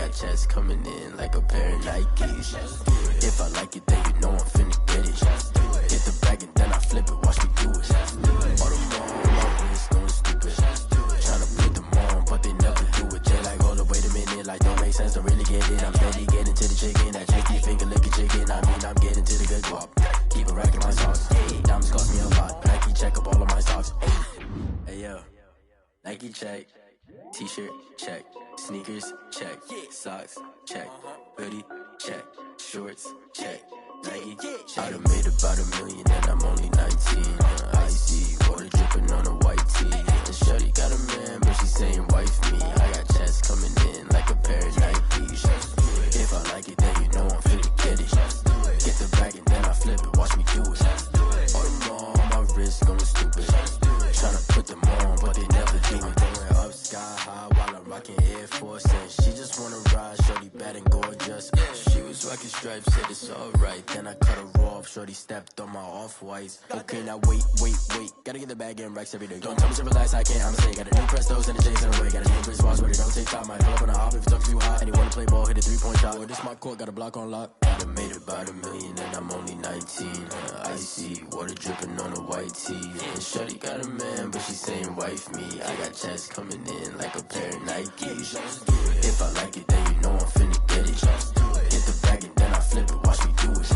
got checks coming in like a pair of Nikes. If I like it, then you know I'm finna get it. Hit the bag and then I flip it, watch me do it. All the more, my wrist going stupid. Tryna put them on, but they never do it. They like, hold up, wait a minute, like don't make sense to really get it. I'm steady getting to the chicken, that tricky finger licking chicken. I mean, I'm getting to the good guap. Keep a rack in my socks. Diamonds cost me a lot. Nike check up all of my socks. Hey yo, Nike check. T-shirt check. Sneakers check. Socks check. Hoodie check. Shorts check. Nike I done made about $1 million and I'm only 19. Icy water dripping on a white tee. And shorty got a man, but she saying wife me. I got checks coming in like a pair of Nikes. If I like it, then you know I'm finna get it. Get the bag and then I flip it, watch me do it. All the more, my wrist going stupid. Tryna put them on, but they never do it. Going up sky high while I'm rocking Air Force. And she just wanna ride, shorty bad and gorgeous. She was rocking stripes, said it's alright. Then I cut her off, shorty stepped on my off-whites. Okay, now wait. Gotta get the bag and racks every day. Don't tell me to relax, I can't, I'm saying. Got a new Prestos and a J's in the way. Got a new Chris Ross, but it don't take time. Might pull up on a hop if it talks too hot. And you wanna play ball, hit a 3-point shot. Or this my court, got a block on lock. I done made about $1 million and I'm only 19. Icy water dripping on a white tee. And shorty got a man, but she saying wife me. I got checks coming in like a pair of Nikes. If I like it, then you know I'm finna get it. Hit the bag and then I flip it, watch me do it.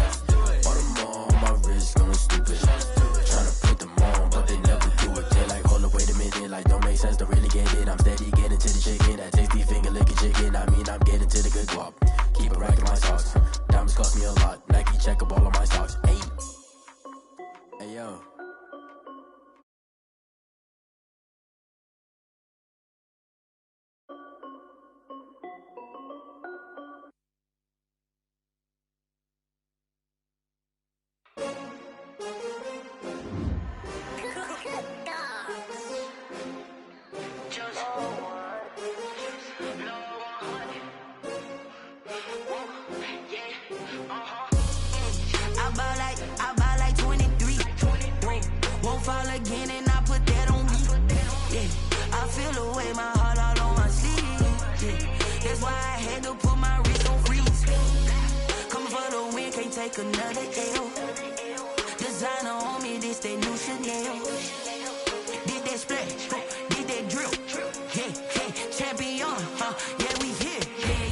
All the more, my wrist going stupid. Tryna put them on, but they never do it. They like, hold up, wait a minute, like don't make sense to really get it. I'm steady getting to the chicken, that tasty finger licking chicken. I mean, I'm getting to the good guap. Keep a rack in my socks. Diamonds cost me a lot. Nike check up all of my socks. Hey yo. I buy like 23. Won't fall again and I put that on me. Yeah, I feel the way, my heart all on my sleeve. Yeah, that's why I had to put my wrist on freeze. Coming for the win, can't take another L. Designer on me, this that new Chanel. Did that splash, did that drill. Yeah, champion, yeah, we here.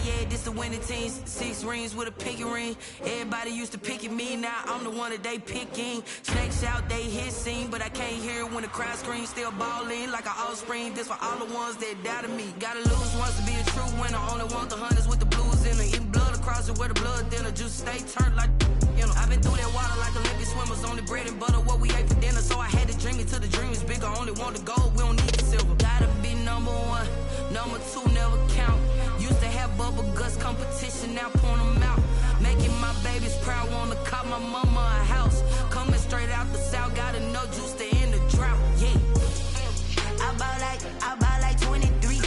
Yeah, this the winning team. 6 rings with a pinky ring. Everybody used to pick at me, now I'm the one that they picking. Snakes out, they hit scene, but I can't hear it when the crowd screams. Still balling like an offspring. This for all the ones that doubted me. Gotta lose once to be a true winner. Only want the hunters with the blues in it. Eating blood across it where the blood thinner. Juice stay turned like, you know. I've been through that water like Olympic swimmers. Only bread and butter, what we ate for dinner. So I had to dream it till the dream is bigger. Only want the gold, we don't need the silver. Gotta be number 1, number 2 never count. Used to have bubble guts competition, now point them out. Making my babies proud, wanna cop my mama a house. Coming straight out the south, gotta know juice to end the drought. Yeah, I buy like 23.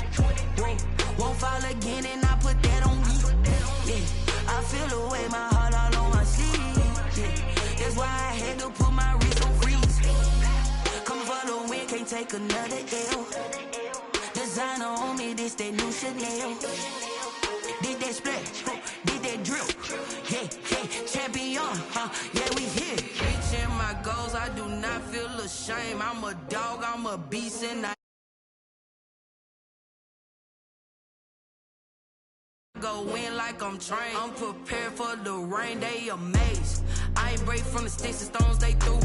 Won't fall again and I put that on me. Yeah, I feel the way, my heart all on my sleeve. Yeah, that's why I had to put my wrist on freeze. Coming for the win, can't take another L. Designer on me, this that new Chanel. Did that splash, did that drill. Yeah, champion, yeah, we here. Reaching my goals, I do not feel ashamed. I'm a dog, I'm a beast, and I go in like I'm trained. I'm prepared for the rain, they amazed. I ain't break from the sticks and stones they threw.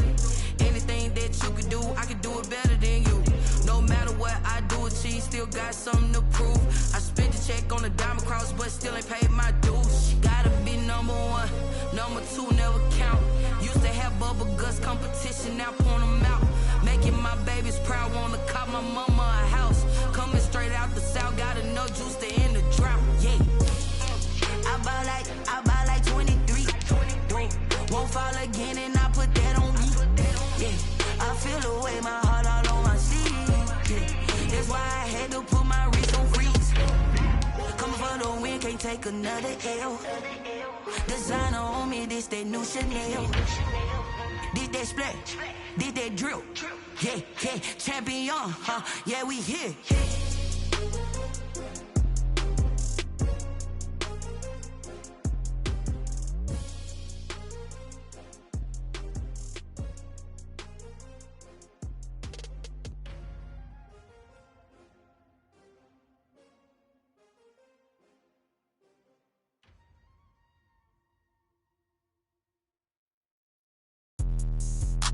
Anything that you can do, I can do it better than you. No matter what I do, achieve, still got something to prove. I spent the check on the diamond cross, but still ain't paid my dues. Gotta be number 1, number 2 never count. Used to have bubble guts competition, now point them out. Making my babies proud, wanna cop my mama a house. Coming straight out the south, gotta know juice to end the drought. Yeah, I buy like 23. Won't fall again and I put that on me. Yeah, I feel the way, my heart all on my sleeve. Yeah, that's why I had to put my wrist on freeze. Coming for the win, can't take another L. Designer on me, this that new Chanel. Did that splash, did that drill. Yeah, champion, yeah, we here.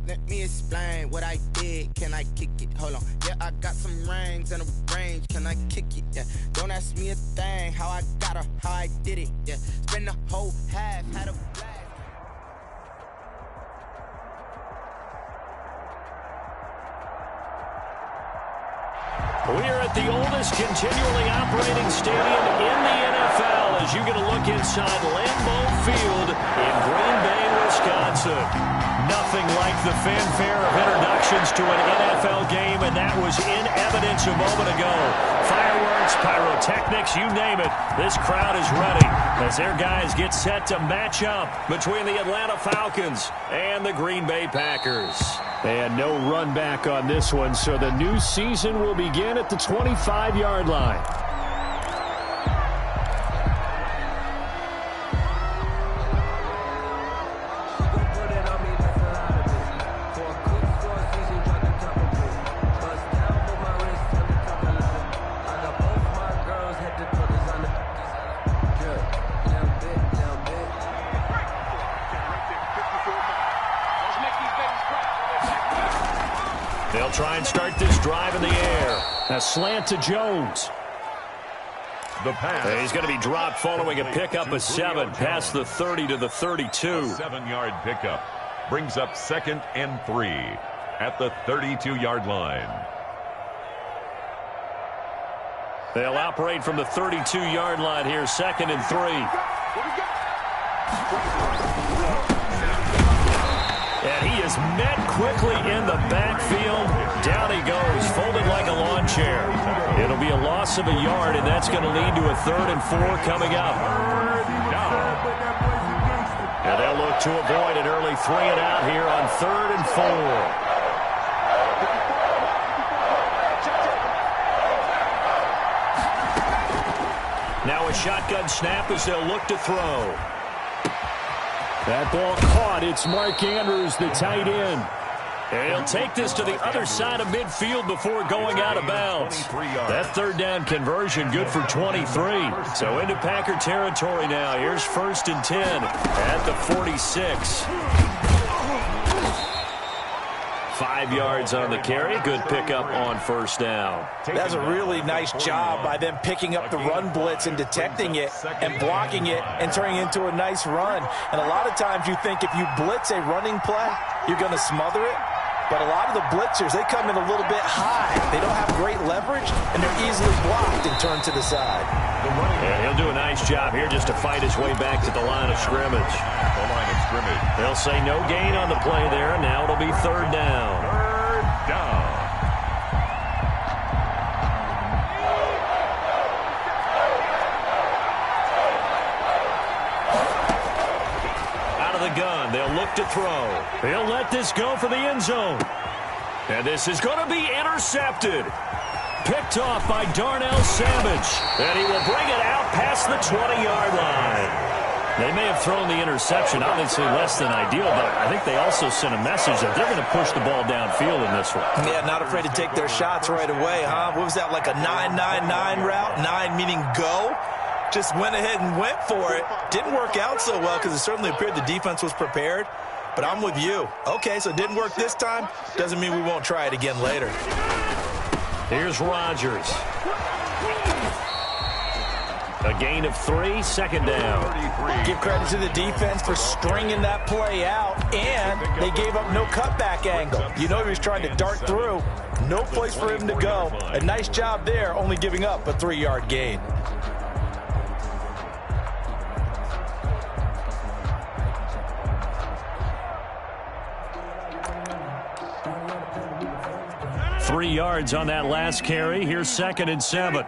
Let me explain what I did. Can I kick it? Hold on. Yeah, I got some rings and a range. Can I kick it? Yeah. Don't ask me a thing. How I got her, how I did it. Yeah. Spend the whole half, had a blast. We are at the oldest continually operating stadium in the NFL as you get a look inside Lambeau Field in Green Bay, Wisconsin. Nothing like the fanfare of introductions to an NFL game, and that was in evidence a moment ago. Fireworks, pyrotechnics, you name it. This crowd is ready as their guys get set to match up between the Atlanta Falcons and the Green Bay Packers. And no run back on this one, so the new season will begin at the 25-yard line. They'll try and start this drive in the air. A slant to Jones. The pass. He's going to be dropped following a pickup of 7 past the 30 to the 32. A 7-yard pickup brings up 2nd and 3 at the 32-yard line. They'll operate from the 32-yard line here, 2nd and 3. And he is met quickly in the backfield. Down he goes, folded like a lawn chair. It'll be a loss of a yard, and that's going to lead to a 3rd and 4 coming up. And they'll look to avoid an early 3 and out here on 3rd and 4. Now a shotgun snap as they'll look to throw. That ball caught. It's Mark Andrews, the tight end. And he'll take this to the other side of midfield before going out of bounds. That 3rd down conversion good for 23. So into Packer territory now. Here's 1st and 10 at the 46. 5 yards on the carry. Good pickup on 1st down. That's a really nice job by them picking up the run blitz and detecting it and blocking it and turning it into a nice run. And a lot of times you think if you blitz a running play, you're going to smother it. But a lot of the blitzers, they come in a little bit high. They don't have great leverage, and they're easily blocked and turned to the side. Yeah, he'll do a nice job here just to fight his way back to the line of scrimmage. They'll say no gain on the play there, and now it'll be 3rd down. 3rd down. Out of the gun, they'll look to throw. They'll let this go for the end zone. And this is going to be intercepted. Picked off by Darnell Savage. And he will bring it out past the 20-yard line. They may have thrown the interception, obviously less than ideal, but I think they also sent a message that they're going to push the ball downfield in this one. Yeah, not afraid to take their shots right away, huh? What was that, like a 9-9-9 route? 9 meaning go? Just went ahead and went for it. Didn't work out so well because it certainly appeared the defense was prepared. But I'm with you. Okay, so it didn't work this time. Doesn't mean we won't try it again later. Here's Rodgers. A gain of 3, 2nd down. Give credit to the defense for stringing that play out, and they gave up no cutback angle. You know he was trying to dart through. No place for him to go. A nice job there, only giving up a 3-yard gain. Three yards on that last carry. Here's 2nd and 7.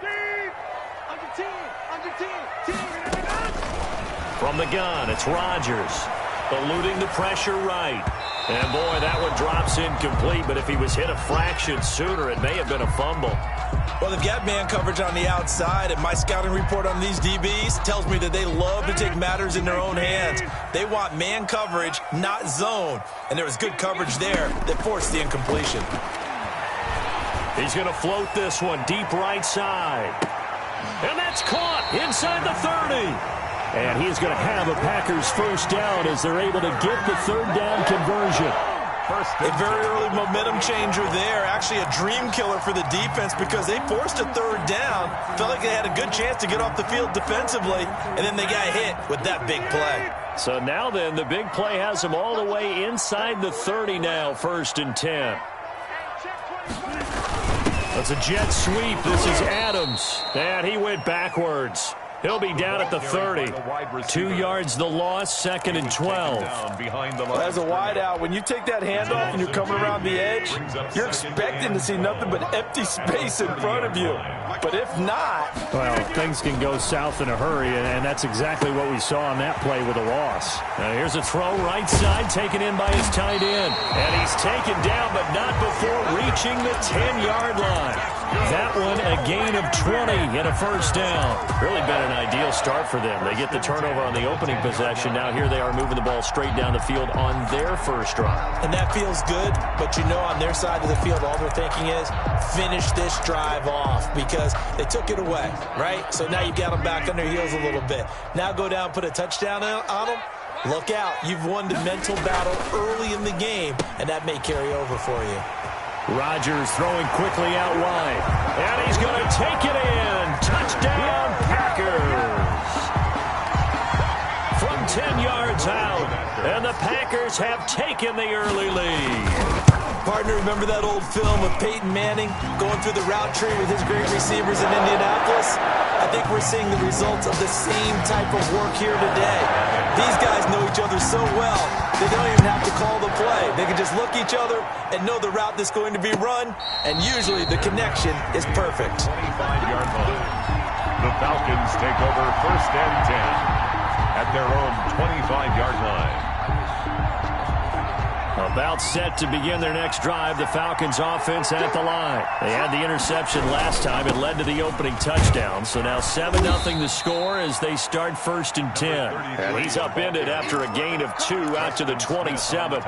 From the gun, it's Rodgers. Eluding the pressure right. And boy, that one drops incomplete, but if he was hit a fraction sooner, it may have been a fumble. Well, they've got man coverage on the outside, and my scouting report on these DBs tells me that they love to take matters in their own hands. They want man coverage, not zone. And there was good coverage there that forced the incompletion. He's going to float this one deep right side. And that's caught inside the 30. And he's going to have a Packers 1st down as they're able to get the 3rd down conversion. A very early momentum changer there. Actually a dream killer for the defense because they forced a third down. Felt like they had a good chance to get off the field defensively, and then they got hit with that big play. So now then, the big play has them all the way inside the 30 now, 1st and 10. That's a jet sweep. This is Adams. And he went backwards. He'll be down at the 30. 2 yards the loss, 2nd and 12. Well, as a wideout, when you take that handoff and you're coming around the edge, you're expecting to see nothing but empty space in front of you. But if not... Well, things can go south in a hurry, and that's exactly what we saw on that play with a loss. Now here's a throw right side, taken in by his tight end. And he's taken down, but not before reaching the 10-yard line. That one a gain of 20 and a 1st down. Really been an ideal start for them. They get the turnover on the opening possession. Now here they are moving the ball straight down the field on their first drive. And that feels good, but you know on their side of the field all they're thinking is finish this drive off because they took it away, right? So now you've got them back on their heels a little bit. Now go down, put a touchdown on them. Look out. You've won the mental battle early in the game, and that may carry over for you. Rodgers throwing quickly out wide. And he's going to take it in. Touchdown, Packers. From 10 yards out. And the Packers have taken the early lead. Partner, remember that old film of Peyton Manning going through the route tree with his great receivers in Indianapolis? I think we're seeing the results of the same type of work here today. These guys know each other so well, they don't even have to call the play. They can just look each other and know the route that's going to be run, and usually the connection is perfect. 25-yard line. The Falcons take over 1st and 10 at their own 25-yard line. About set to begin their next drive, the Falcons offense at the line. They had the interception last time. It led to the opening touchdown. So now 7-0 the score as they start 1st and 10. And he's upended after a gain of 2 out to the 27.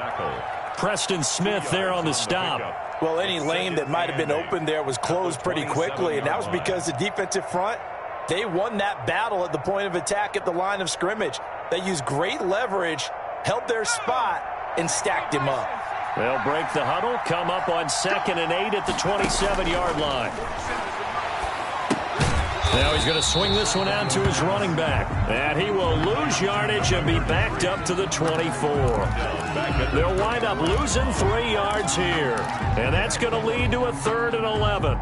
Preston Smith there on the stop. Well, any lane that might have been open there was closed pretty quickly, and that was because the defensive front, they won that battle at the point of attack at the line of scrimmage. They used great leverage, held their spot, and stacked him up. They'll break the huddle, come up on 2nd and 8 at the 27-yard line. Now he's going to swing this one out to his running back. And he will lose yardage and be backed up to the 24. They'll wind up losing 3 yards here. And that's going to lead to a 3rd and 11.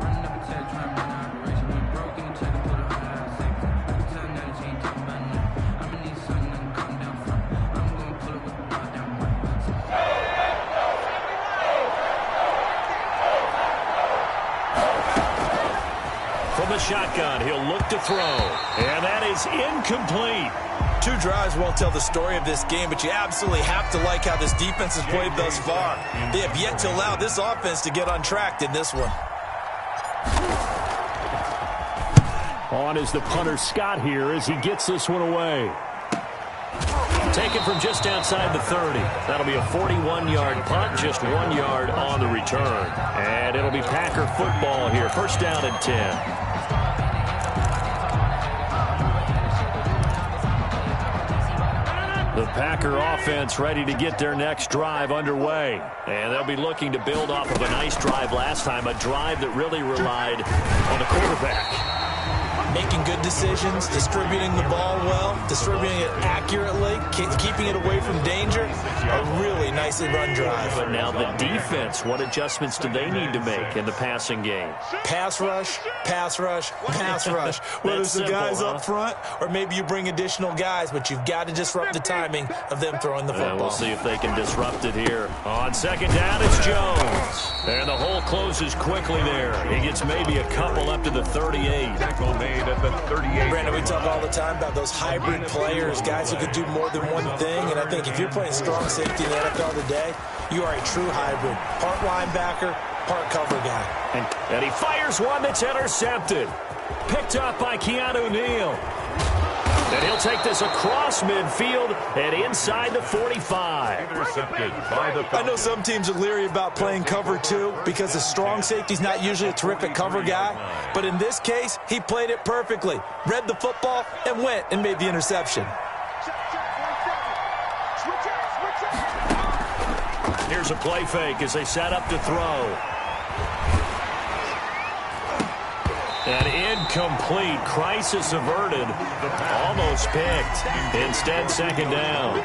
Shotgun, he'll look to throw, and that is incomplete. 2 drives won't tell the story of this game, but you absolutely have to like how this defense has played thus far. They have yet to allow this offense to get untracked in this one. On is the punter Scott here as he gets this one away. Taken from just outside the 30. That'll be a 41-yard punt, just 1 yard on the return. And it'll be Packer football here, 1st down and 10. The Packer offense ready to get their next drive underway. And they'll be looking to build off of a nice drive last time, a drive that really relied on the quarterback. Making good decisions, distributing the ball well, distributing it accurately, keeping it away from danger. A really nicely run drive. But now the defense, what adjustments do they need to make in the passing game? Pass rush, pass rush, pass rush. Whether it's the guys up front or maybe you bring additional guys, but you've got to disrupt the timing of them throwing the football. We'll see if they can disrupt it here. On 2nd down, it's Jones. And the hole closes quickly there. He gets maybe a couple up to the 38. Tackle made at the 38. Brandon, we talk all the time about those hybrid players, guys who could do more than one thing. And I think if you're playing strong safety in the NFL today, you are a true hybrid. Part linebacker, part cover guy. And he fires one that's intercepted. Picked up by Keanu Neal. And he'll take this across midfield and inside the 45. Intercepted by the Falcons. I know some teams are leery about playing cover 2 because a strong safety's not usually a terrific cover guy. But in this case, he played it perfectly. Read the football and went and made the interception. Here's a play fake as they set up to throw. And incomplete. Crisis averted. Almost picked. Instead, second down.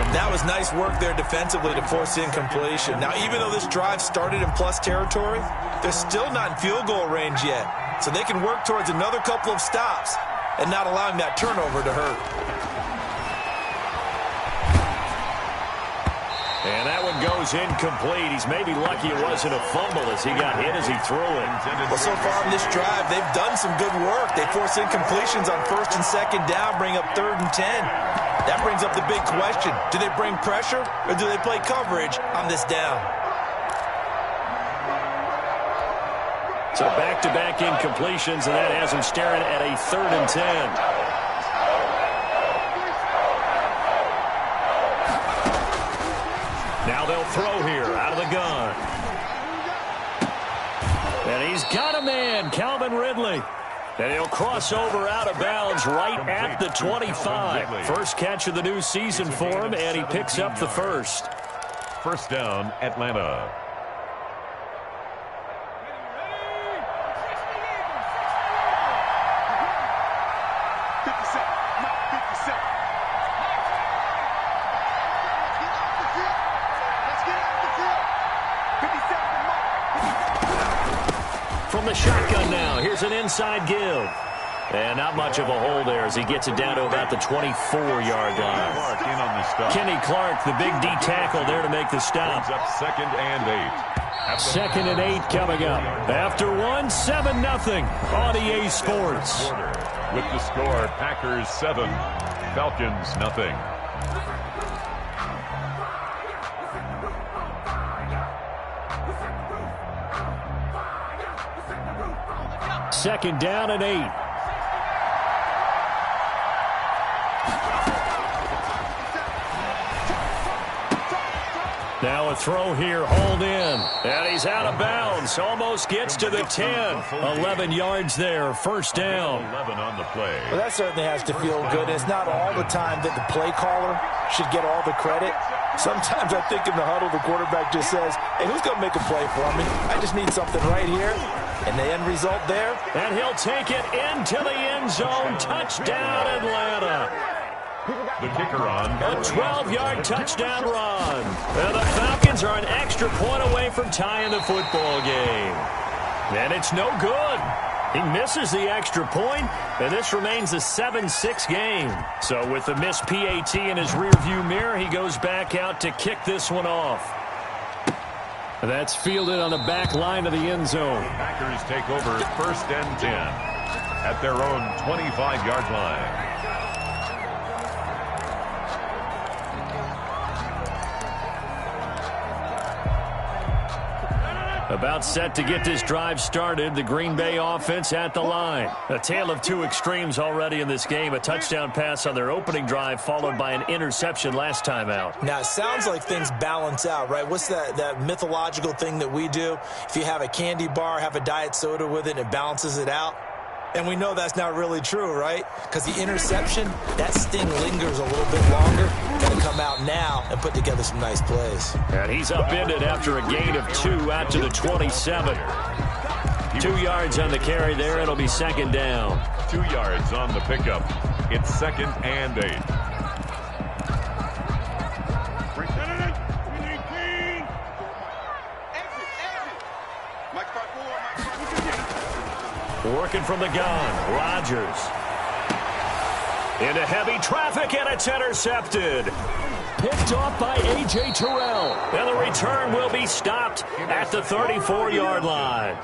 That was nice work there defensively to force incompletion. Now, even though this drive started in plus territory, they're still not in field goal range yet. So they can work towards another couple of stops and not allowing that turnover to hurt. And that one goes incomplete. He's maybe lucky it wasn't a fumble as he got hit as he threw it. Well, so far in this drive, they've done some good work. They force incompletions on first and second down, bring up 3rd and 10. That brings up the big question. Do they bring pressure or do they play coverage on this down? So back-to-back incompletions, and that has him staring at a 3rd and 10. Now they'll throw here out of the gun. And he's got a man, Calvin Ridley. And he'll cross over out of bounds right at the 25. First catch of the new season for him, and he picks up the first. First down, Atlanta. From the shotgun now, here's an inside give. And not much of a hole there as he gets it down to about the 24-yard line. Kenny Clark, the big D tackle there to make the stop. Up 2nd and 8. 2nd and 8 coming up. After one, 7-0 on EA Sports. With the score, Packers 7, Falcons 0. Second down and 8. Now a throw here, hauled in. And he's out of bounds. Almost gets to the 10. 11 yards there, first down. 11 on the play. Well, that certainly has to feel good. It's not all the time that the play caller should get all the credit. Sometimes I think in the huddle, the quarterback just says, hey, who's going to make a play for me? I just need something right here. And the end result there. And he'll take it into the end zone. Touchdown, Atlanta. The kicker on. A 12-yard touchdown run. And the Falcons are an extra point away from tying the football game. And it's no good. He misses the extra point, and this remains a 7-6 game. So with the missed PAT in his rearview mirror, he goes back out to kick this one off. That's fielded on the back line of the end zone. Packers take over 1st and 10 at their own 25-yard line. About set to get this drive started, the Green Bay offense at the line. A tale of two extremes already in this game. A touchdown pass on their opening drive followed by an interception last time out. Now, it sounds like things balance out, right? What's that mythological thing that we do? If you have a candy bar, have a diet soda with it, it balances it out. And we know that's not really true, right? Because the interception, that sting lingers a little bit longer. Got to come out now and put together some nice plays. And he's upended after a gain of 2 out to the 27. 2 yards on the carry there. It'll be second down. 2 yards on the pickup. It's 2nd and 8. Working from the gun, Rodgers. Into heavy traffic, and it's intercepted. Picked off by A.J. Terrell. And the return will be stopped at the 34-yard line.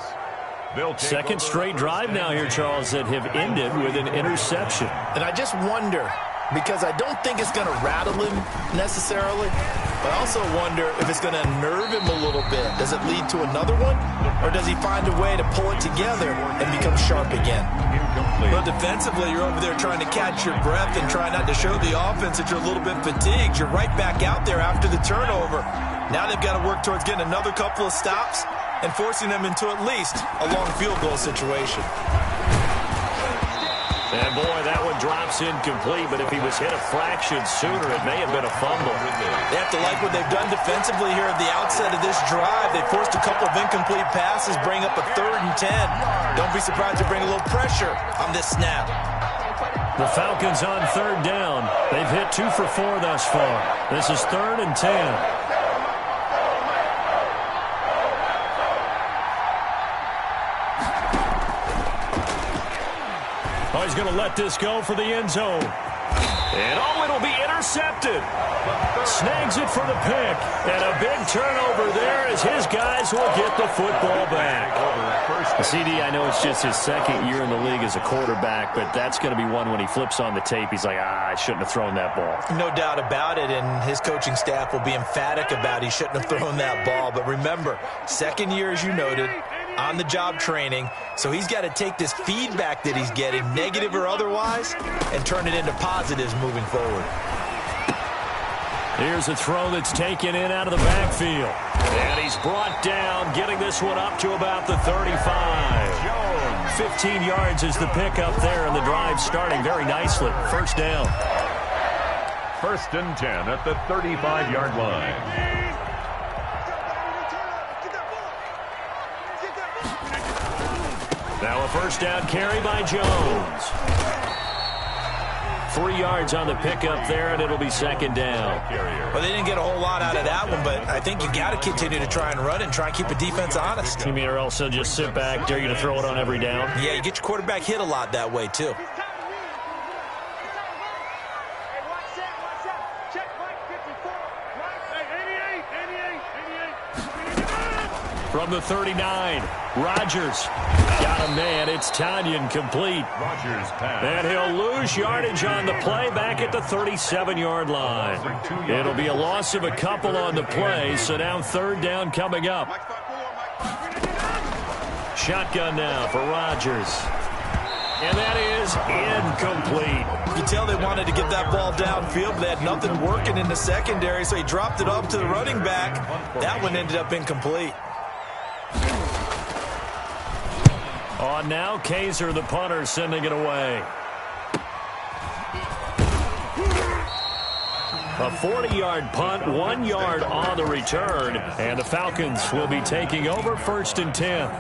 Second straight drive now here, Charles, that have ended with an interception. And I just wonder, because I don't think it's going to rattle him necessarily, but I also wonder if it's going to nerve him a little bit. Does it lead to another one? Or does he find a way to pull it together and become sharp again? Well, defensively, you're over there trying to catch your breath and try not to show the offense that you're a little bit fatigued. You're right back out there after the turnover. Now they've got to work towards getting another couple of stops and forcing them into at least a long field goal situation. And boy, that one drops pass incomplete, but if he was hit a fraction sooner, it may have been a fumble. They have to like what they've done defensively here at the outset of this drive. They forced a couple of incomplete passes, bring up a 3rd and 10. Don't be surprised to bring a little pressure on this snap. The Falcons on 3rd down. They've hit 2 for 4 thus far. This is 3rd and 10. Oh, he's going to let this go for the end zone. And, it'll be intercepted. Snags it for the pick. And a big turnover there as his guys will get the football back. CD, I know it's just his 2nd year in the league as a quarterback, but that's going to be one when he flips on the tape. He's like, I shouldn't have thrown that ball. No doubt about it, and his coaching staff will be emphatic about he shouldn't have thrown that ball. But remember, 2nd year, as you noted, on-the-job training, so he's got to take this feedback that he's getting, negative or otherwise, and turn it into positives moving forward. Here's a throw that's taken in out of the backfield. And he's brought down, getting this one up to about the 35. 15 yards is the pickup there, and the drive starting very nicely. 1st down. 1st and 10 at the 35-yard line. Now a 1st down carry by Jones. 3 yards on the pickup there, and it'll be 2nd down. Well, they didn't get a whole lot out of that one, but I think you got to continue to try and run and try and keep the defense honest. You mean, or else they'll just sit back, dare you to throw it on every down? Yeah, you get your quarterback hit a lot that way, too. From the 39, Rodgers got a man. It's Tanyan complete. Rodgers pass. And he'll lose yardage on the play back at the 37-yard line. It'll be a loss of a couple on the play, so now 3rd down coming up. Shotgun now for Rodgers. And that is incomplete. You can tell they wanted to get that ball downfield, but they had nothing working in the secondary, so he dropped it off to the running back. That one ended up incomplete. On now, Kaiser, the punter, sending it away. A 40-yard punt, 1 yard on the return, and the Falcons will be taking over 1st and 10.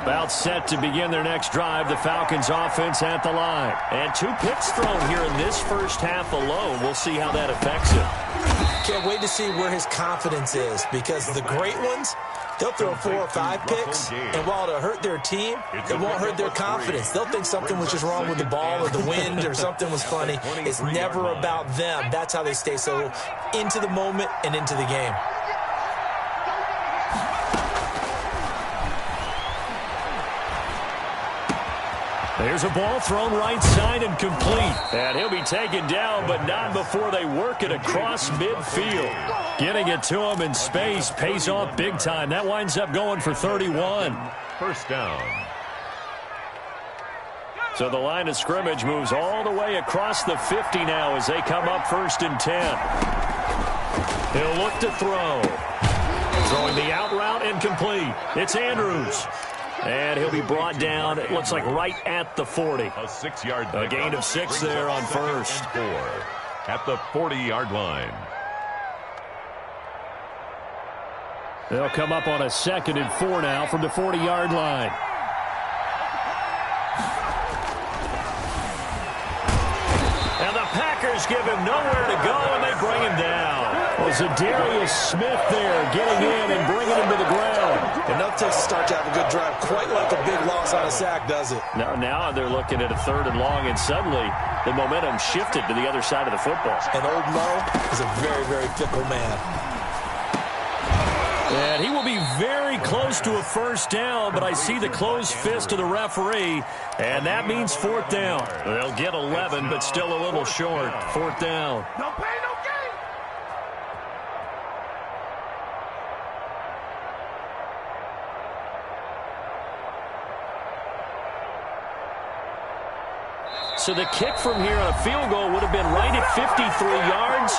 About set to begin their next drive, the Falcons offense at the line. And 2 picks thrown here in this 1st half alone. We'll see how that affects him. Can't wait to see where his confidence is, because the great ones, they'll throw 4 or 5 picks, and while it'll hurt their team, it won't hurt their confidence. They'll think something was just wrong with the ball or the wind or something was funny. It's never about them. That's how they stay so into the moment and into the game. There's a ball thrown right side and complete. And he'll be taken down, but not before they work it across midfield. Getting it to him in space pays off big time. That winds up going for 31. 1st down. So the line of scrimmage moves all the way across the 50 now as they come up 1st and 10. He'll look to throw. Throwing the out route incomplete. It's Andrews. And he'll be brought down, it looks like right at the 40. A 6-yard A gain of 6 there on 1st. 4 at the 40-yard line. They'll come up on a 2nd and 4 now from the 40-yard line. And the Packers give him nowhere to go, and they bring him down. Well, Zadarius Smith there getting in and bringing him to the ground. Enough to start to have a good drive, quite like a big loss on a sack, does it? Now they're looking at a 3rd and long, and suddenly the momentum shifted to the other side of the football. And old Mo is a very, very fickle man. And he will be very close to a 1st down, but I see the closed fist of the referee, and that means 4th down. They'll get 11, but still a little short. 4th down. No pain, no gain. So the kick from here on a field goal would have been right at 53 yards,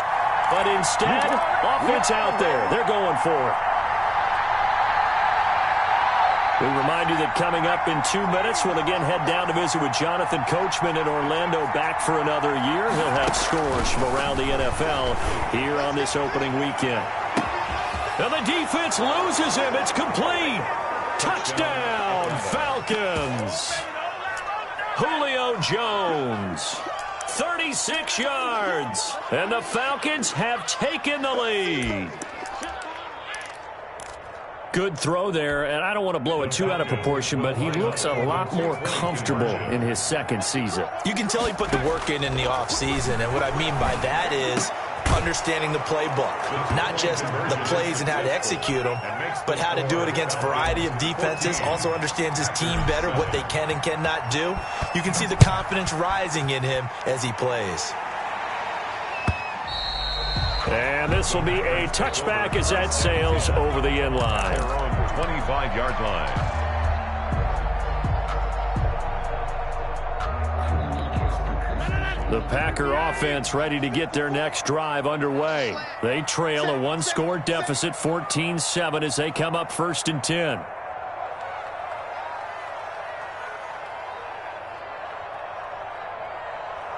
but instead, offense out there. They're going for it. We remind you that coming up in 2 minutes, we'll again head down to visit with Jonathan Coachman in Orlando, back for another year. He'll have scores from around the NFL here on this opening weekend. Now the defense loses him. It's complete. Touchdown, Falcons. Julio Jones, 36 yards, and the Falcons have taken the lead. Good throw there, and I don't want to blow it too out of proportion, but he looks a lot more comfortable in his second season. You can tell he put the work in the offseason, and what I mean by that is understanding the playbook, not just the plays and how to execute them, but how to do it against a variety of defenses. Also understands his team better, what they can and cannot do. You can see the confidence rising in him as he plays. And this will be a touchback as that sails over the end line. 25-yard line. The Packer offense ready to get their next drive underway. They trail a one-score deficit, 14-7, as they come up 1st and 10.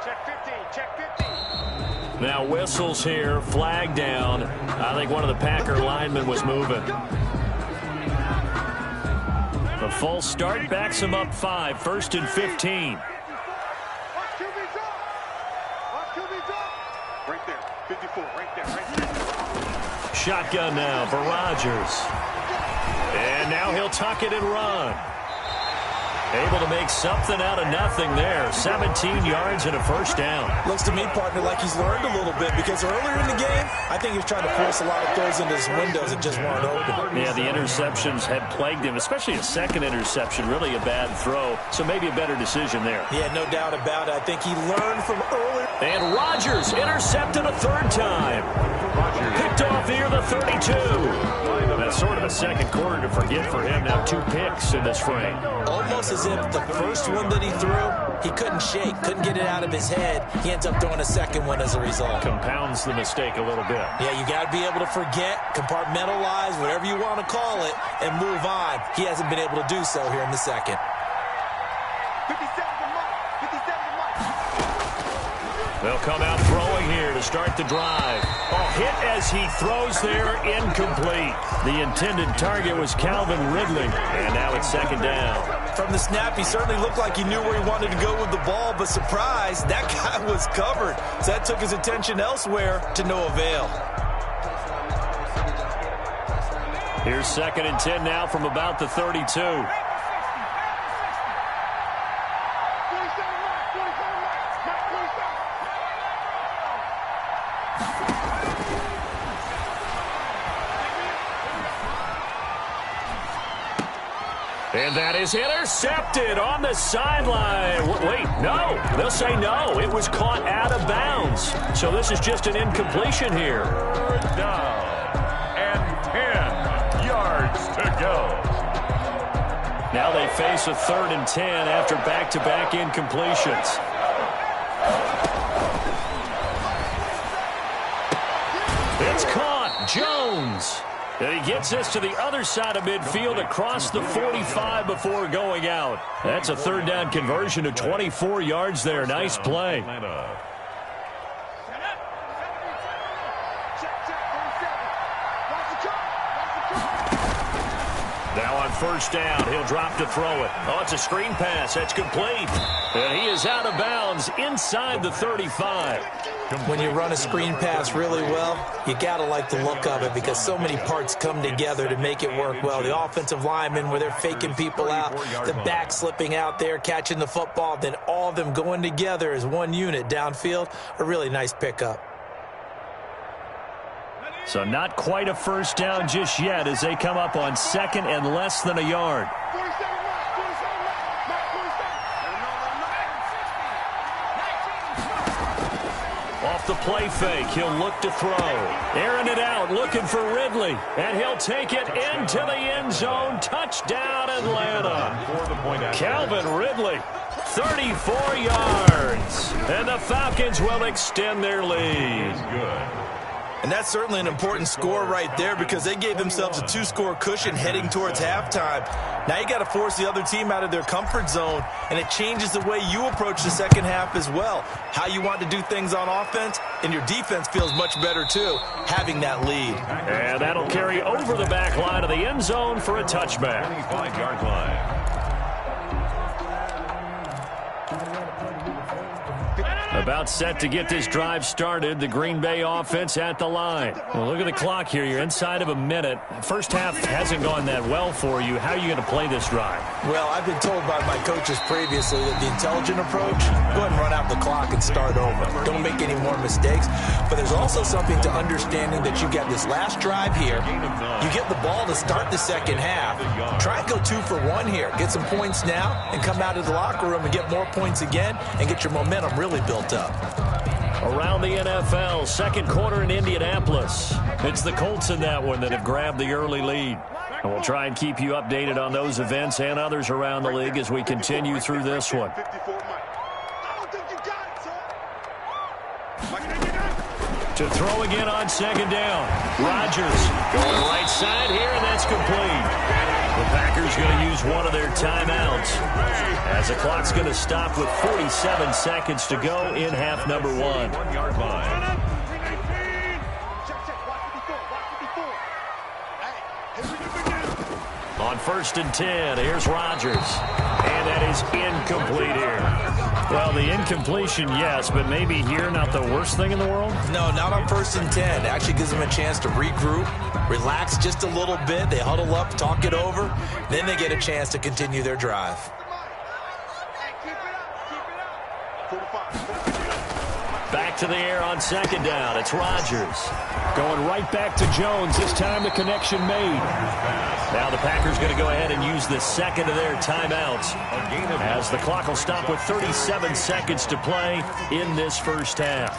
Check 15, check 15. Now whistles here, flag down. I think one of the Packer linemen was moving. The false start backs him up 5, 1st and 15. Right there, 54, right there. Shotgun now for Rodgers. And now he'll tuck it and run. Able to make something out of nothing there. 17 yards and a first down. Looks to me, partner, like he's learned a little bit, because earlier in the game, I think he was trying to force a lot of throws into his windows that just weren't open. Yeah, the interceptions had plagued him, especially a second interception, really a bad throw. So maybe a better decision there. Yeah, no doubt about it. I think he learned from earlier. And Rodgers intercepted a third time. Picked off near the 32. That's sort of a second quarter to forget for him. Now 2 picks in this frame. Almost as if the first one that he threw, he couldn't shake, couldn't get it out of his head. He ends up throwing a second one as a result. Compounds the mistake a little bit. Yeah, you got to be able to forget, compartmentalize, whatever you want to call it, and move on. He hasn't been able to do so here in the second. 57 to Mike, 57 to Mike. They'll come out throwing here to start the drive. Oh, hit as he throws there, incomplete. The intended target was Calvin Ridley, and now it's 2nd down. From the snap, he certainly looked like he knew where he wanted to go with the ball, but surprise, that guy was covered. So that took his attention elsewhere to no avail. Here's 2nd and 10 now from about the 32. And that is intercepted on the sideline. Wait, no. They'll say no. It was caught out of bounds. So this is just an incompletion here. 3rd down and 10 yards to go. Now they face a 3rd and 10 after back-to-back incompletions. It's caught. Jones. And he gets this to the other side of midfield across the 45 before going out. That's a 3rd down conversion to 24 yards there. Nice play. Now on 1st down, he'll drop to throw it. Oh, it's a screen pass. That's complete. And he is out of bounds inside the 35. When you run a screen pass really well, you got to like the look of it, because so many parts come together to make it work well. The offensive linemen, where they're faking people out, the back slipping out there, catching the football, then all of them going together as one unit downfield. A really nice pickup. So not quite a 1st down just yet as they come up on 2nd and less than a yard. Off the play fake, he'll look to throw. Airing it out, looking for Ridley. And he'll take it into the end zone. Touchdown, Atlanta. Calvin Ridley, 34 yards. And the Falcons will extend their lead. Good. And that's certainly an important score right there because they gave themselves a 2-score cushion heading towards halftime. Now you got to force the other team out of their comfort zone, and it changes the way you approach the second half as well. How you want to do things on offense, and your defense feels much better too, having that lead. And that'll carry over the back line of the end zone for a touchback. 25-yard line. About set to get this drive started, the Green Bay offense at the line. Well, look at the clock here. You're inside of a minute. First half hasn't gone that well for you. How are you going to play this drive? Well, I've been told by my coaches previously that the intelligent approach, go ahead and run out the clock and start over. Don't make any more mistakes. But there's also something to understanding that you got this last drive here. You get the ball to start the second half. Try and go 2 for 1 here. Get some points now and come out of the locker room and get more points again and get your momentum really built up. Around the NFL, second quarter in Indianapolis. It's the Colts in that one that have grabbed the early lead. And we'll try and keep you updated on those events and others around the league as we continue through this one. To throw again on second down. Rodgers going right side here, and that's complete. The Packers going to use one of their timeouts as the clock's going to stop with 47 seconds to go in half number 1. 1-yard line. On 1st and 10, here's Rodgers. And that is incomplete here. Well, the incompletion, yes, but maybe here not the worst thing in the world? No, not on 1st and 10. It actually gives them a chance to regroup, relax just a little bit. They huddle up, talk it over. Then they get a chance to continue their drive. Back to the air on second down. It's Rodgers. Going right back to Jones. This time the connection made. Now the Packers going to go ahead and use the second of their timeouts as the clock will stop with 37 seconds to play in this first half.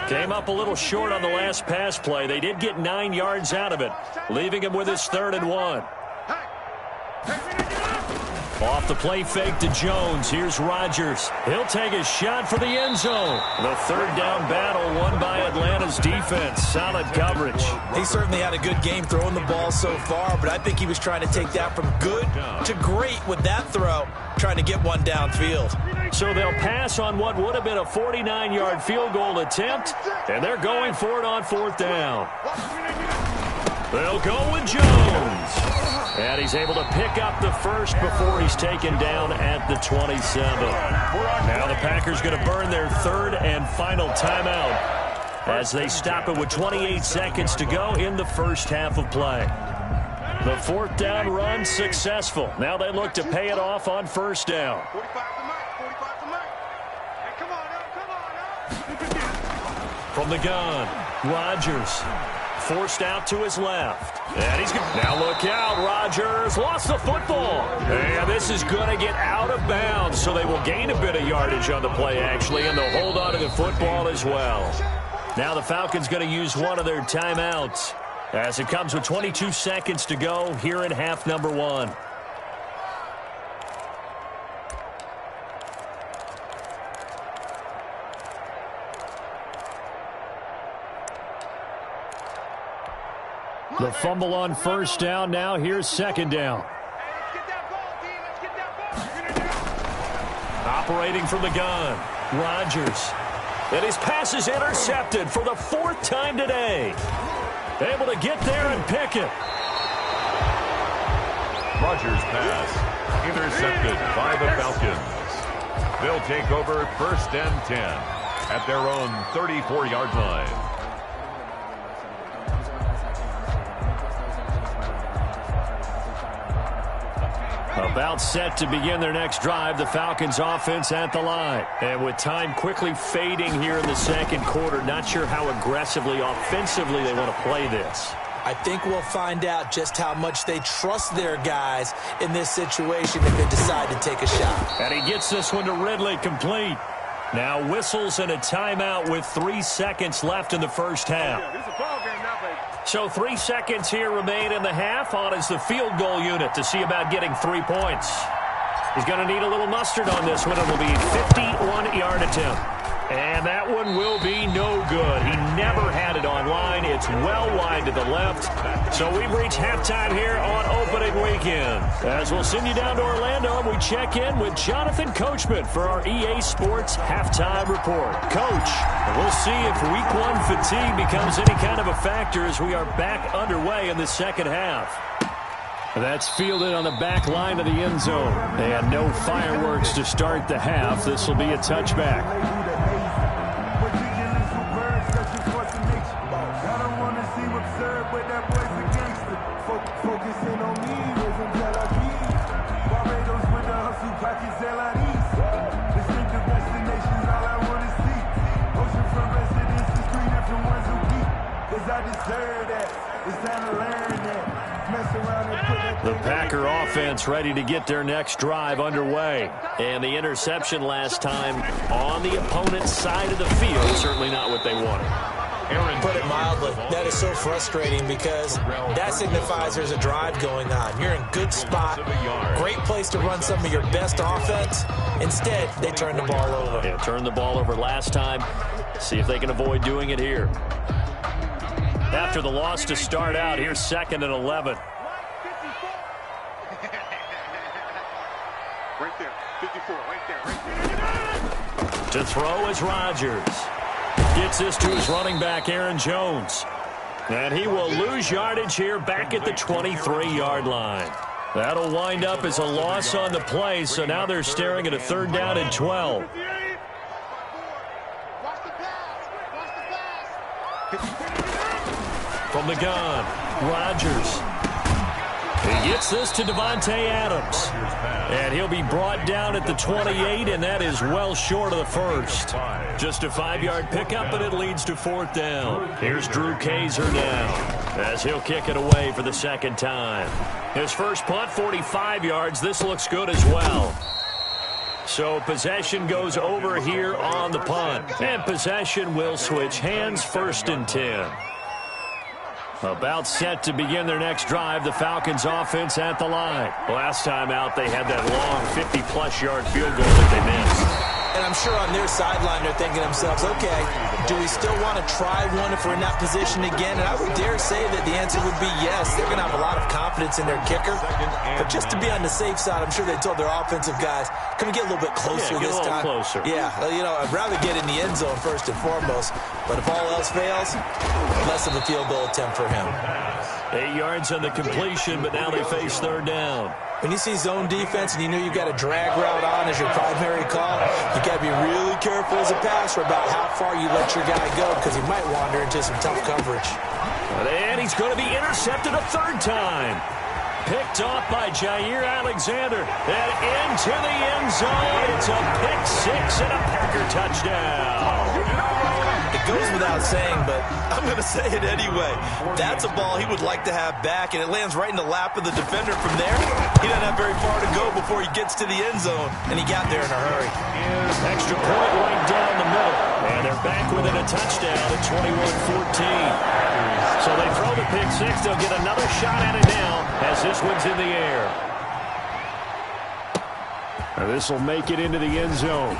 Came up a little short on the last pass play. They did get 9 yards out of it, leaving him with his 3rd and 1. Off the play fake to Jones. Here's Rodgers. He'll take a shot for the end zone. The 3rd down battle won by Atlanta's defense. Solid coverage. He certainly had a good game throwing the ball so far, but I think he was trying to take that from good to great with that throw, trying to get one downfield. So they'll pass on what would have been a 49-yard field goal attempt, and they're going for it on 4th down. They'll go with Jones. And he's able to pick up the first before he's taken down at the 27. Now the Packers going to burn their 3rd and final timeout as they stop it with 28 seconds to go in the first half of play. The 4th down run successful. Now they look to pay it off on 1st down. From the gun, Rodgers. Forced out to his left. And he's going. Now look out. Rodgers lost the football. And this is going to get out of bounds, so they will gain a bit of yardage on the play, actually, and they'll hold on to the football as well. Now the Falcons going to use one of their timeouts as it comes with 22 seconds to go here in half number 1. The fumble on 1st down. Now here's 2nd down. Operating from the gun, Rodgers. And his pass is intercepted for the 4th time today. Able to get there and pick it. Rodgers' pass intercepted by the Falcons. They'll take over 1st and 10 at their own 34-yard line. About set to begin their next drive, the Falcons offense at the line. And with time quickly fading here in the second quarter, not sure how aggressively, offensively they want to play this. I think we'll find out just how much they trust their guys in this situation if they decide to take a shot. And he gets this one to Ridley, complete. Now whistles and a timeout with 3 seconds left in the first half. So 3 seconds here remain in the half. On is the field goal unit to see about getting 3 points. He's going to need a little mustard on this one. It will be a 51-yard attempt. And that one will be no good. He never had it online. It's well wide to the left. So we've reached halftime here on opening weekend. As we'll send you down to Orlando, and we check in with Jonathan Coachman for our EA Sports Halftime Report. Coach, we'll see if Week 1 fatigue becomes any kind of a factor as we are back underway in the second half. That's fielded on the back line of the end zone. And no fireworks to start the half. This will be a touchback. The Packer offense ready to get their next drive underway. And the interception last time on the opponent's side of the field, certainly not what they wanted. Put it mildly, that is so frustrating because that signifies there's a drive going on. You're in good spot, great place to run some of your best offense. Instead, they turn the ball over. Yeah, turned the ball over last time. See if they can avoid doing it here. After the loss to start out, here's 2nd and 11. Right there, 54, right there. To throw is Rodgers. Gets this to his running back, Aaron Jones. And he will lose yardage here back at the 23-yard line. That'll wind up as a loss on the play, so now they're staring at a 3rd down and 12. From the gun, Rodgers. He gets this to Devontae Adams. And he'll be brought down at the 28, and that is well short of the first. Just a 5-yard pickup, but it leads to 4th down. Here's Drew Kaiser now as he'll kick it away for the 2nd time. His first punt, 45 yards. This looks good as well. So possession goes over here on the punt. And possession will switch hands, 1st and 10. About set to begin their next drive, the Falcons offense at the line. Last time out, they had that long 50-plus yard field goal that they missed. And I'm sure on their sideline they're thinking to themselves, okay, do we still want to try one if we're in that position again? And I would dare say that the answer would be yes. They're going to have a lot of confidence in their kicker. But just to be on the safe side, I'm sure they told their offensive guys, can we get a little bit closer this time? Closer. Yeah, you know, I'd rather get in the end zone first and foremost. But if all else fails, less of a field goal attempt for him. 8 yards on the completion, but now they face 3rd down. When you see zone defense and you know you've got a drag route on as your primary call, you got to be really careful as a passer about how far you let your guy go because he might wander into some tough coverage. And he's going to be intercepted a 3rd time. Picked off by Jair Alexander. And into the end zone. It's a pick 6 and a Packer touchdown. It goes without saying, but I'm going to say it anyway. That's a ball he would like to have back, and it lands right in the lap of the defender from there. He doesn't have very far to go before he gets to the end zone, and he got there in a hurry. Extra point right down the middle, and they're back within a touchdown at 21-14. So they throw the pick 6. They'll get another shot at it now as this one's in the air. Now this will make it into the end zone.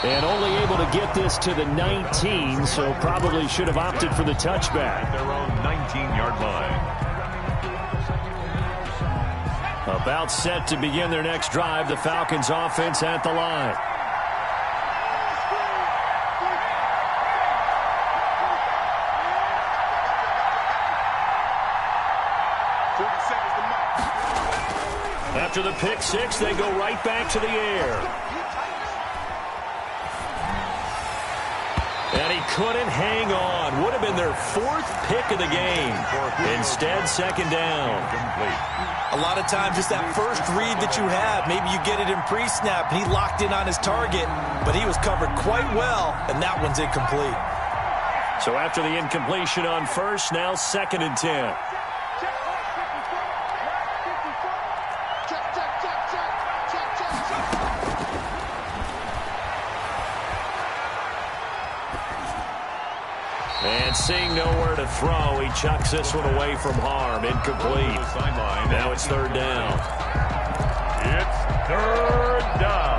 And only able to get this to the 19, so probably should have opted for the touchback. At their own 19-yard line. About set to begin their next drive, the Falcons offense at the line. After the pick 6, they go right back to the air. And he couldn't hang on. Would have been their 4th pick of the game. Instead, 2nd down. A lot of times, just that first read that you have, maybe you get it in pre-snap, and he locked in on his target, but he was covered quite well, and that one's incomplete. So after the incompletion on 1st, now 2nd and 10. And seeing nowhere to throw, he chucks this one away from harm. Incomplete. Now it's 3rd down. It's third down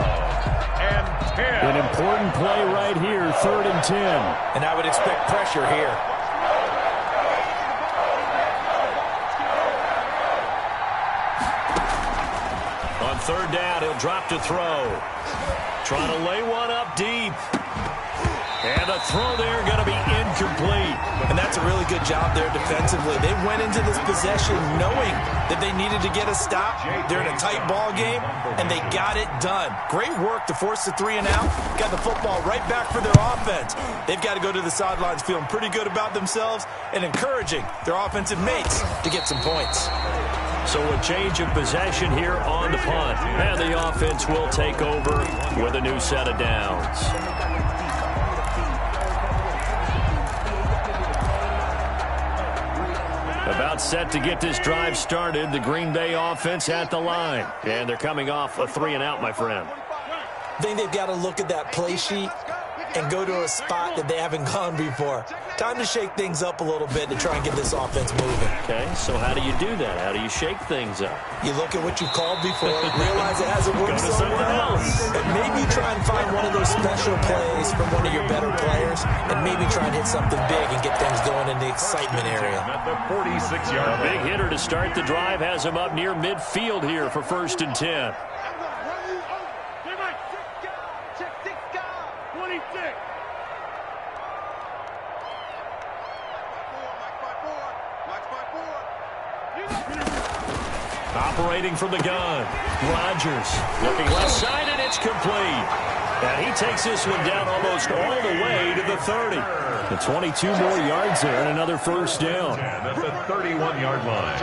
and 10. An important play right here, 3rd and 10. And I would expect pressure here. On 3rd down, he'll drop to throw. Trying to lay one up deep. And the throw there going to be incomplete. And that's a really good job there defensively. They went into this possession knowing that they needed to get a stop. They're in a tight ball game, and they got it done. Great work to force the 3 and out. Got the football right back for their offense. They've got to go to the sidelines feeling pretty good about themselves and encouraging their offensive mates to get some points. So a change of possession here on the punt. And the offense will take over with a new set of downs. About set to get this drive started. The Green Bay offense at the line. And they're coming off a 3 and out, my friend. I think they've got to look at that play sheet and go to a spot that they haven't gone before. Time to shake things up a little bit to try and get this offense moving. Okay, so how do you do that? How do you shake things up? You look at what you've called before, realize it hasn't worked so well, and maybe try and find one of those special plays from one of your better players, and maybe try and hit something big and get things going in the excitement area. At the 46-yard line. A big hitter to start the drive has him up near midfield here for 1st and 10. Operating from the gun, Rodgers looking left side, and it's complete. And he takes this one down almost all the way to the 30. And 22 more yards there and another 1st down. At the 31-yard line.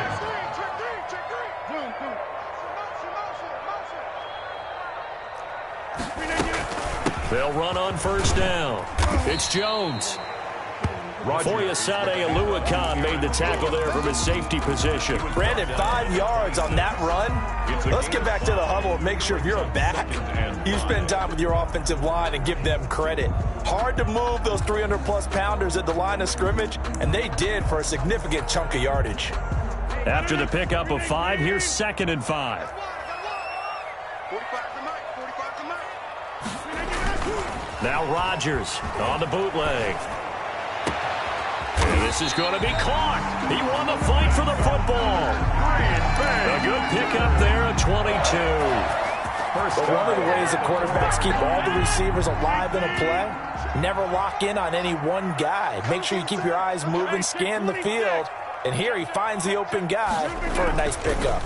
They'll run on 1st down. It's Jones. Foyesade Aluakan made the tackle there from his safety position. Brandon, 5 yards on that run. Let's get back to the huddle and make sure if you're a back, you spend time with your offensive line and give them credit. Hard to move those 300-plus pounders at the line of scrimmage, and they did for a significant chunk of yardage. After the pickup of 5, here's 2nd and 5. Now Rodgers on the bootleg. And this is going to be caught. He won the fight for the football. A good pickup there at 22. But one of the ways the quarterbacks keep all the receivers alive in a play, never lock in on any one guy. Make sure you keep your eyes moving, scan the field. And here he finds the open guy for a nice pickup.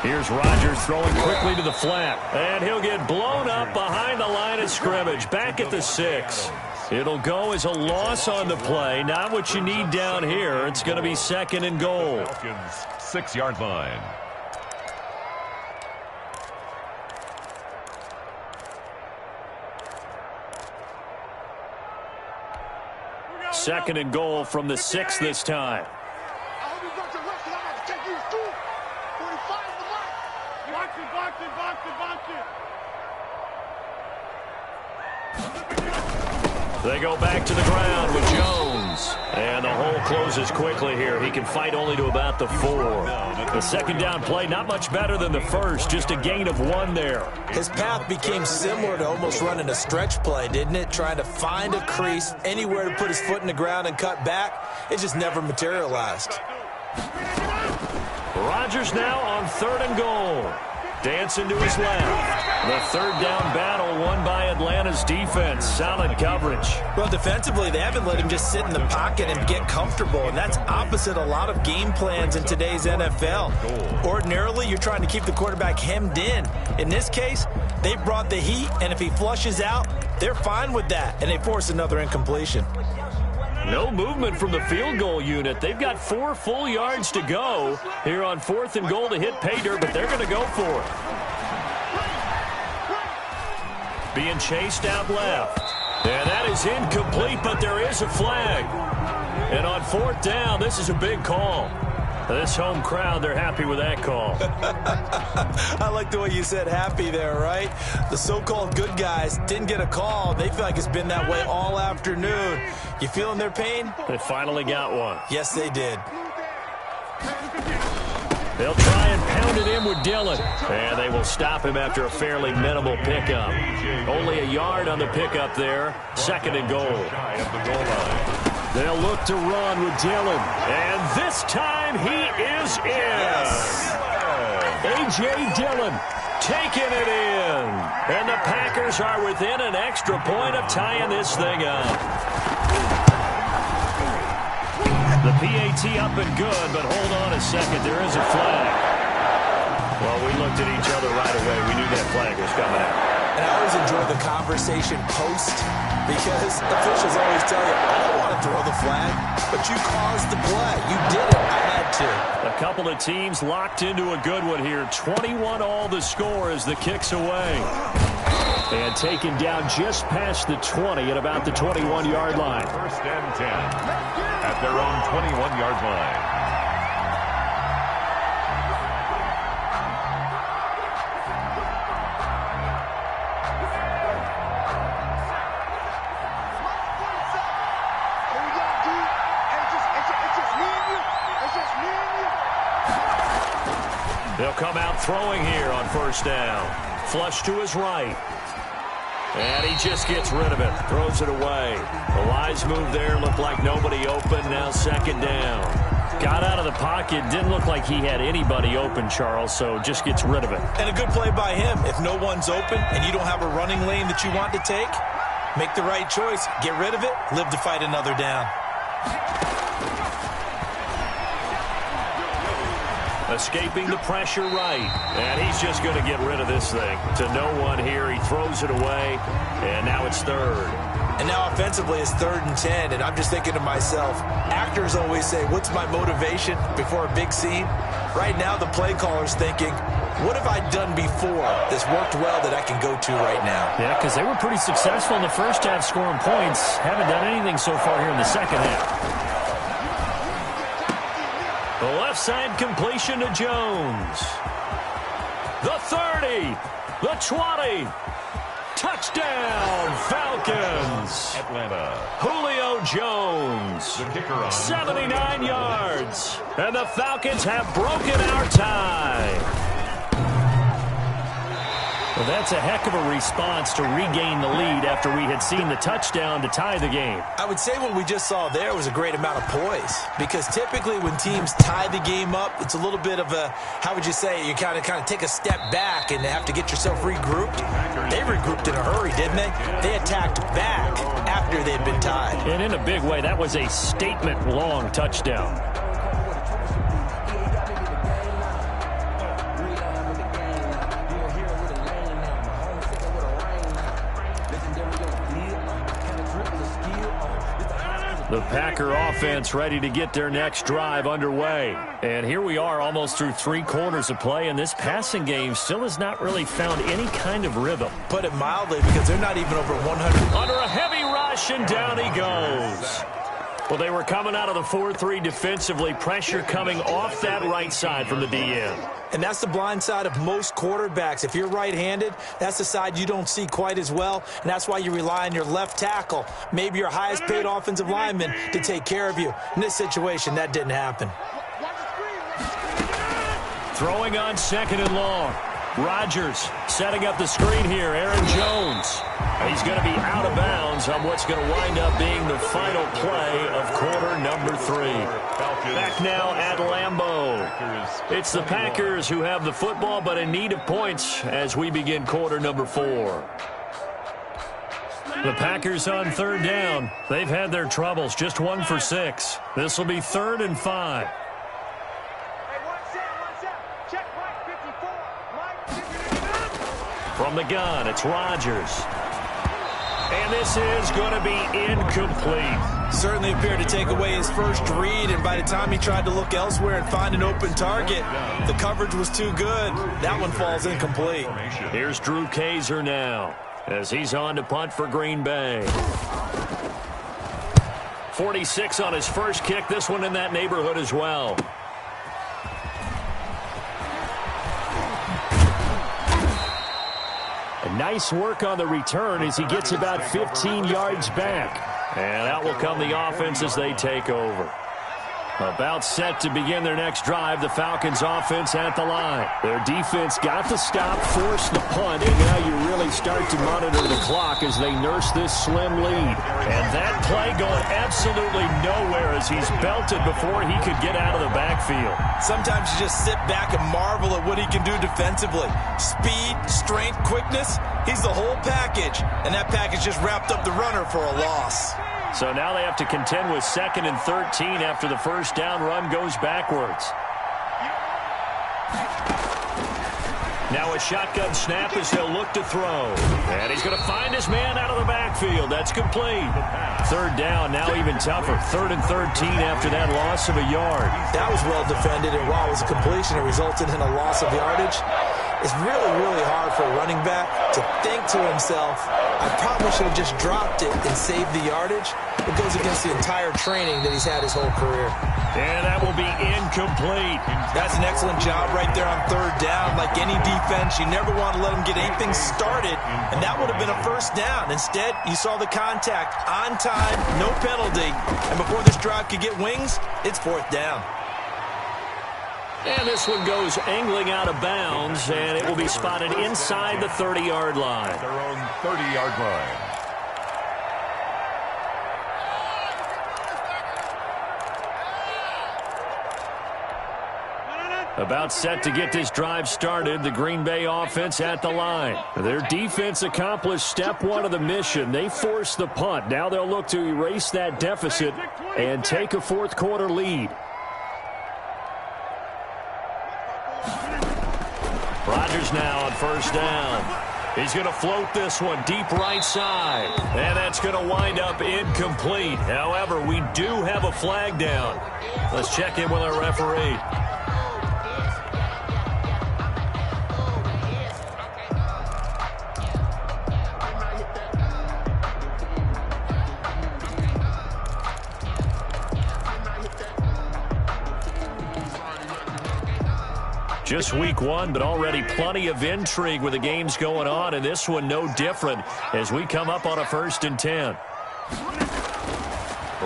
Here's Rodgers throwing quickly to the flat. And he'll get blown up behind the line of scrimmage. Back at the 6. It'll go as a loss on the play. Not what you need down here. It's going to be 2nd and goal. Falcons 6-yard line. Second and goal from the 6 this time. They go back to the ground with Jones. And the hole closes quickly here. He can fight only to about the 4. The 2nd down play, not much better than the first. Just a gain of 1 there. His path became similar to almost running a stretch play, didn't it? Trying to find a crease, anywhere to put his foot in the ground and cut back. It just never materialized. Rodgers now on 3rd and goal. Dancing to his left. The 3rd down battle won by Atlanta's defense. Solid coverage. Well, defensively, they haven't let him just sit in the pocket and get comfortable, and that's opposite a lot of game plans in today's NFL. Ordinarily, you're trying to keep the quarterback hemmed in. In this case, they brought the heat, and if he flushes out, they're fine with that, and they force another incompletion. No movement from the field goal unit. They've got 4 full yards to go here on 4th and goal to hit pay dirt, but they're going to go for it. Being chased out left. And that is incomplete, but there is a flag. And on 4th down, this is a big call. This home crowd, they're happy with that call. I like the way you said happy there, right? The so-called good guys didn't get a call. They feel like it's been that way all afternoon. You feeling their pain? They finally got one. Yes, they did. They'll try and pound it in with Dillon. And they will stop him after a fairly minimal pickup. Only a yard on the pickup there. 2nd and goal. They'll look to run with Dillon. And this time he is in. A.J. Dillon taking it in. And the Packers are within an extra point of tying this thing up. The PAT up and good, but hold on a second. There is a flag. Well, we looked at each other right away. We knew that flag was coming out. And I always enjoy the conversation post because officials always tell you, I don't want to throw the flag, but you caused the play. You did it. I had to. A couple of teams locked into a good one here. 21 all the score as the kick's away. And taken down just past the 20 at about the 21-yard line. 1st and 10 at their own 21-yard line. They'll come out throwing here on 1st down. Flush to his right. And he just gets rid of it. Throws it away. The wise move there. Looked like nobody open. Now 2nd down. Got out of the pocket. Didn't look like he had anybody open, Charles, so just gets rid of it. And a good play by him. If no one's open and you don't have a running lane that you want to take, make the right choice. Get rid of it. Live to fight another down. Escaping the pressure right. And he's just going to get rid of this thing. To no one here. He throws it away. And now it's 3rd. And now offensively it's 3rd and 10. And I'm just thinking to myself, actors always say, what's my motivation before a big scene? Right now the play caller's thinking, what have I done before that's worked well that I can go to right now? Yeah, because they were pretty successful in the first half scoring points. Haven't done anything so far here in the second half. The left side completion to Jones. The 30. The 20. Touchdown, Falcons. Atlanta. Julio Jones. The kicker on 79 yards. And the Falcons have broken our tie. Well, that's a heck of a response to regain the lead after we had seen the touchdown to tie the game. I would say what we just saw there was a great amount of poise, because typically when teams tie the game up, it's a little bit of a, how would you say, you kind of take a step back and have to get yourself regrouped. They regrouped in a hurry, didn't they? They attacked back after they had been tied. And in a big way, that was a statement-long touchdown. The Packer offense ready to get their next drive underway. And here we are almost through 3 quarters of play, and this passing game still has not really found any kind of rhythm. Put it mildly, because they're not even over 100. Under a heavy rush, and down he goes. Well, they were coming out of the 4-3 defensively. Pressure coming off that right side from the DN. And that's the blind side of most quarterbacks. If you're right-handed, that's the side you don't see quite as well, and that's why you rely on your left tackle, maybe your highest-paid offensive lineman, to take care of you. In this situation, that didn't happen. Throwing on 2nd and long. Rodgers setting up the screen here. Aaron Jones. He's going to be out of bounds on what's going to wind up being the final play of quarter number 3. Back now at Lambeau. It's the Packers who have the football, but in need of points as we begin quarter number 4. The Packers on 3rd down. They've had their troubles, just 1 for 6. This will be 3rd and 5. From the gun, it's Rodgers. And this is going to be incomplete. Certainly appeared to take away his first read, and by the time he tried to look elsewhere and find an open target, the coverage was too good. That one falls incomplete. Here's Drew Kaiser now as he's on to punt for Green Bay. 46 on his first kick. This one in that neighborhood as well. Nice work on the return as he gets about 15 yards back. And out will come the offense as they take over. About set to begin their next drive, the Falcons offense at the line. Their defense got the stop, forced the punt, and now you really start to monitor the clock as they nurse this slim lead. And that play going absolutely nowhere as he's belted before he could get out of the backfield. Sometimes you just sit back and marvel at what he can do defensively. Speed, strength, quickness, he's the whole package. And that package just wrapped up the runner for a loss. So now they have to contend with 2nd and 13 after the first down run goes backwards. Now a shotgun snap as he'll look to throw. And he's going to find his man out of the backfield. That's complete. 3rd down, now even tougher. 3rd and 13 after that loss of a yard. That was well defended, and while it was a completion, it resulted in a loss of yardage. It's really, really hard for a running back to think to himself, I probably should have just dropped it and saved the yardage. It goes against the entire training that he's had his whole career. And that will be incomplete. That's an excellent job right there on 3rd down. Like any defense, you never want to let them get anything started, and that would have been a first down. Instead, you saw the contact on time, no penalty, and before this drive could get wings, it's 4th down. And this one goes angling out of bounds, and it will be spotted inside the 30-yard line. Their own 30-yard line. About set to get this drive started, the Green Bay offense at the line. Their defense accomplished step 1 of the mission. They forced the punt. Now they'll look to erase that deficit and take a 4th quarter lead. Rodgers now on 1st down. He's going to float this one deep right side. And that's going to wind up incomplete. However, we do have a flag down. Let's check in with our referee. Just week 1, but already plenty of intrigue with the games going on, and this one no different as we come up on a 1st and 10.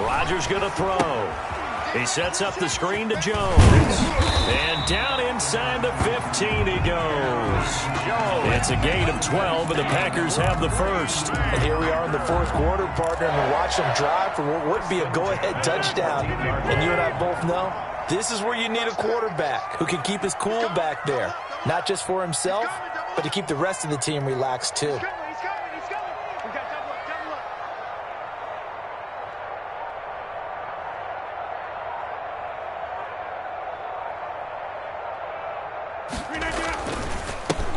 Rodgers going to throw. He sets up the screen to Jones. And down inside the 15 he goes. It's a gain of 12, and the Packers have the first. And here we are in the 4th quarter, partner, and we watch them drive for what would be a go-ahead touchdown. And you and I both know this is where you need a quarterback who can keep his cool back there. Not just for himself, but to keep the rest of the team relaxed too.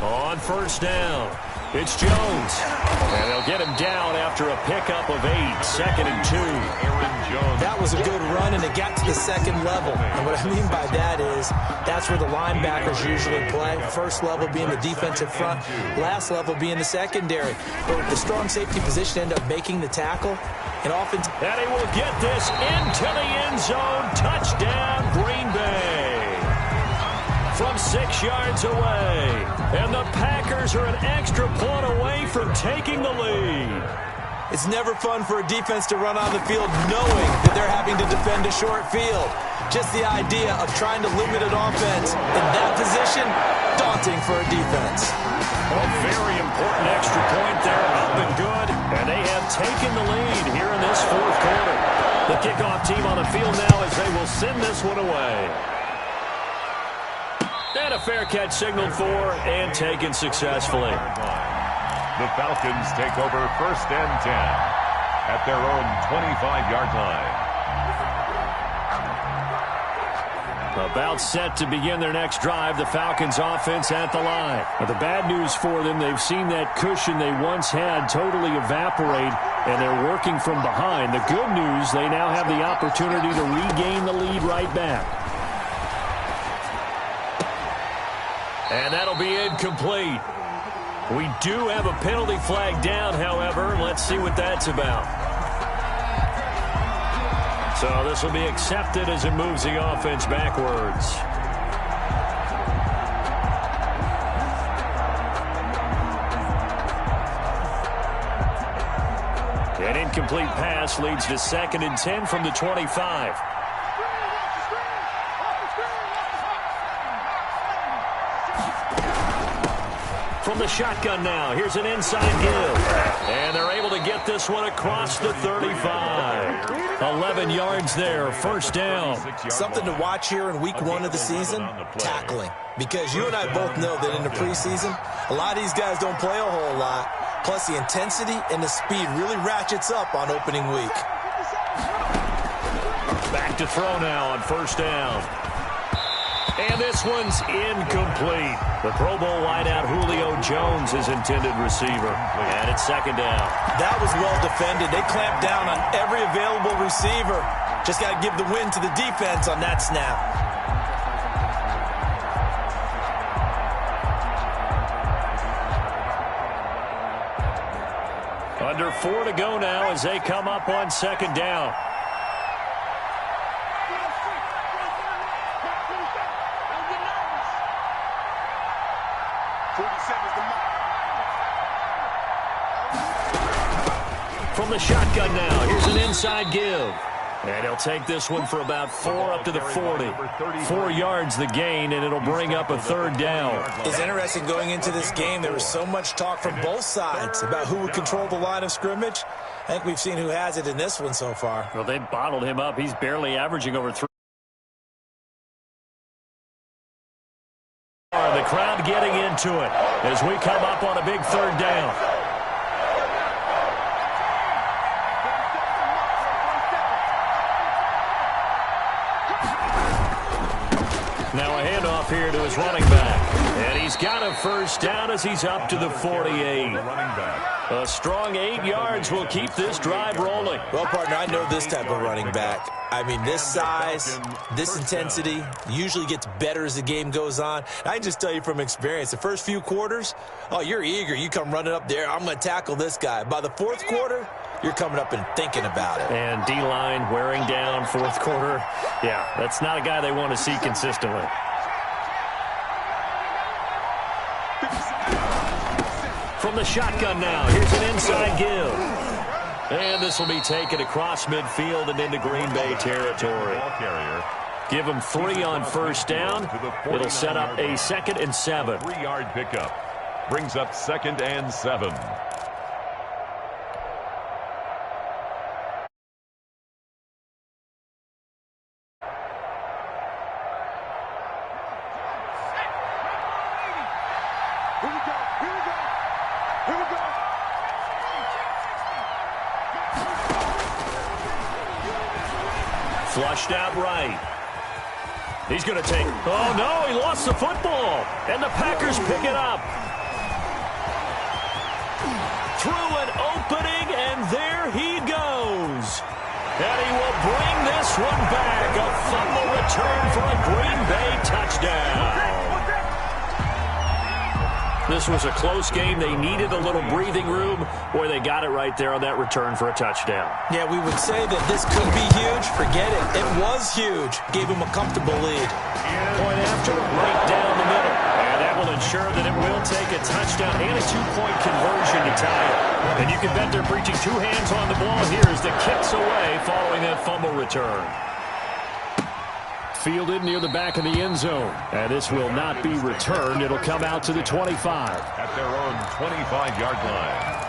On 1st down, it's Jones. And they'll get him down after a pickup of 8, 2nd and 2. That was a good run, and it got to the 2nd level. And what I mean by that is that's where the linebackers usually play. 1st level being the defensive front, last level being the secondary. But the strong safety position end up making the tackle. And often, and he will get this into the end zone. Touchdown, Green Bay. From 6 yards away. And the Packers are an extra point away from taking the lead. It's never fun for a defense to run on the field knowing that they're having to defend a short field. Just the idea of trying to limit an offense in that position, daunting for a defense. A very important extra point there, up and good. And they have taken the lead here in this 4th quarter. The kickoff team on the field now as they will send this one away. And a fair catch signaled for and taken successfully. The Falcons take over 1st and 10 at their own 25-yard line. About set to begin their next drive, the Falcons offense at the line. But the bad news for them, they've seen that cushion they once had totally evaporate, and they're working from behind. The good news, they now have the opportunity to regain the lead right back. And that'll be incomplete. We do have a penalty flag down, however. Let's see what that's about. So this will be accepted as it moves the offense backwards. An incomplete pass leads to 2nd and 10 from the 25. From the shotgun now, here's an inside give. And they're able to get this one across the 35. 11 yards there, first down. Something to watch here in week 1 of the season, tackling. Because you and I both know that in the preseason, a lot of these guys don't play a whole lot. Plus, the intensity and the speed really ratchets up on opening week. Back to throw now on first down. And this one's incomplete. The Pro Bowl wideout Julio Jones is intended receiver. And it's second down. That was well defended. They clamped down on every available receiver. Just got to give the win to the defense on that snap. Under 4 to go now as they come up on second down. From the shotgun now, here's an inside give. And he'll take this one for about 4 up to the 40. 4 yards the gain, and it'll bring up a third down. It's interesting going into this game. There was so much talk from both sides about who would control the line of scrimmage. I think we've seen who has it in this one so far. Well, they bottled him up. He's barely averaging over 3. The crowd getting into it as we come up on a big third down. Now a handoff here to his running back. And he's got a first down as he's up to the 48. A strong 8 yards will keep this drive rolling. Well, partner, I know this type of running back. I mean, this size, this intensity usually gets better as the game goes on. I can just tell you from experience, the first few quarters, oh, you're eager. You come running up there, I'm going to tackle this guy. By the fourth quarter, you're coming up and thinking about it. And D-line wearing down fourth quarter. Yeah, that's not a guy they want to see consistently. From the shotgun now, here's an inside give. And this will be taken across midfield and into Green Bay territory. Give him 3 on first down. It'll set up a 2nd and 7. 3-yard pickup. Brings up 2nd and 7. Flushed out right. He's going to take... Oh, no, he lost the football. And the Packers pick it up. Through an opening, and there he goes. And he will bring this one back. A fumble return for a Green Bay touchdown. This was a close game. They needed a little breathing room. Boy, they got it right there on that return for a touchdown. Yeah, we would say that this could be huge. Forget it. It was huge. Gave him a comfortable lead. Point after, right down the middle. And that will ensure that it will take a touchdown and a 2-point conversion to tie it. And you can bet they're preaching 2 hands on the ball here as the kick's away following that fumble return. Fielded near the back of the end zone. And this will not be returned. It'll come out to the 25. At their own 25-yard line.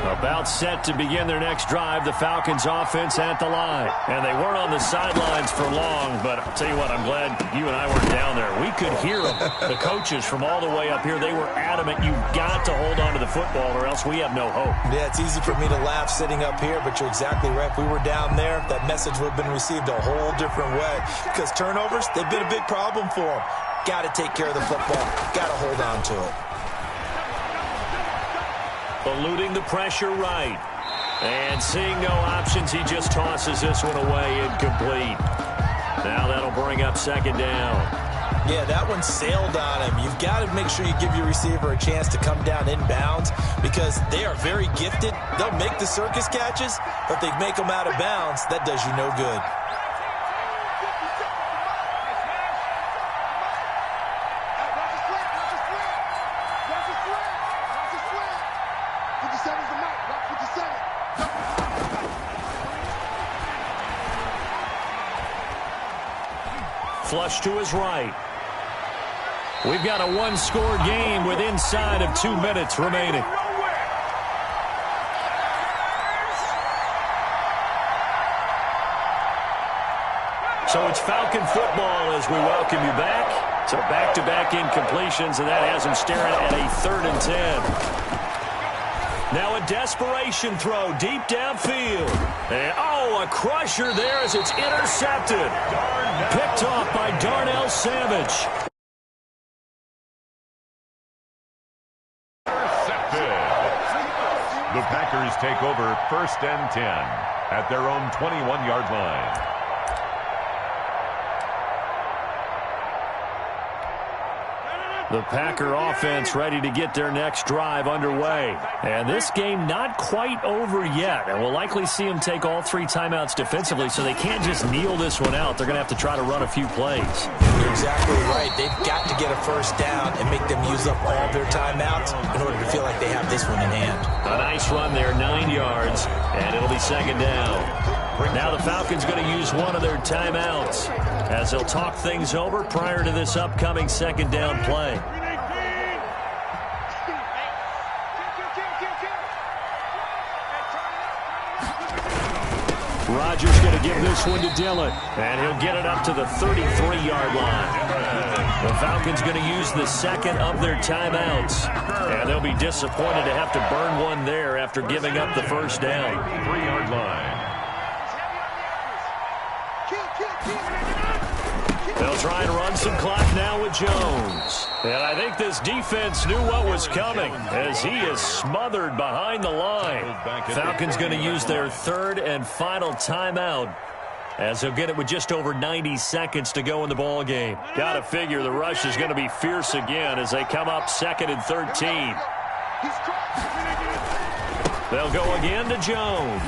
About set to begin their next drive, the Falcons offense at the line. And they weren't on the sidelines for long, but I'll tell you what, I'm glad you and I weren't down there. We could hear them. The coaches from all the way up here, they were adamant, you've got to hold on to the football or else we have no hope. Yeah, it's easy for me to laugh sitting up here, but you're exactly right. If we were down there, that message would have been received a whole different way. Because turnovers, they've been a big problem for them. Got to take care of the football. Got to hold on to it. Eluding the pressure right. And seeing no options, he just tosses this one away, incomplete. Now that'll bring up 2nd down. Yeah, that one sailed on him. You've got to make sure you give your receiver a chance to come down inbounds because they are very gifted. They'll make the circus catches, but if they make them out of bounds, that does you no good. Watch 57's the mic. Watch 57. flush to his right. We've got a one-score game with inside of 2 minutes remaining. So it's Falcon football as we welcome you back. So back-to-back incompletions, and that has him staring at a 3rd and 10. Now a desperation throw deep downfield. And, a crusher there as it's intercepted. Picked off by Darnell Savage. The Packers take over 1st and 10 at their own 21-yard line. The Packer offense ready to get their next drive underway. And this game not quite over yet. And we'll likely see them take all 3 timeouts defensively, so they can't just kneel this one out. They're going to have to try to run a few plays. You're exactly right. They've got to get a first down and make them use up all their timeouts in order to feel like they have this one in hand. A nice run there, 9 yards, and it'll be 2nd down. Now the Falcons going to use one of their timeouts as they'll talk things over prior to this upcoming 2nd down play. Rodgers going to give this one to Dillon, and he'll get it up to the 33-yard line. The Falcons going to use the 2nd of their timeouts, and they'll be disappointed to have to burn one there after giving up the first down. 3-yard line. They'll try and run some clock now with Jones. And I think this defense knew what was coming as he is smothered behind the line. Falcons going to use their 3rd and final timeout as they'll get it with just over 90 seconds to go in the ball game. Got to figure the rush is going to be fierce again as they come up 2nd and 13. They'll go again to Jones.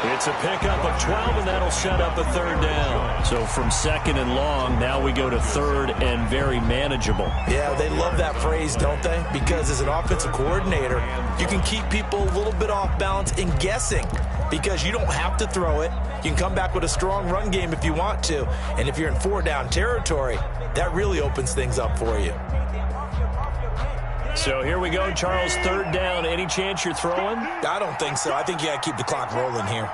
It's a pickup of 12, and that'll set up a 3rd down. So from 2nd and long, now we go to 3rd and very manageable. Yeah, they love that phrase, don't they? Because as an offensive coordinator, you can keep people a little bit off balance and guessing because you don't have to throw it. You can come back with a strong run game if you want to. And if you're in 4-down territory, that really opens things up for you. So here we go, Charles, 3rd down. Any chance you're throwing? I don't think so. I think you got to keep the clock rolling here.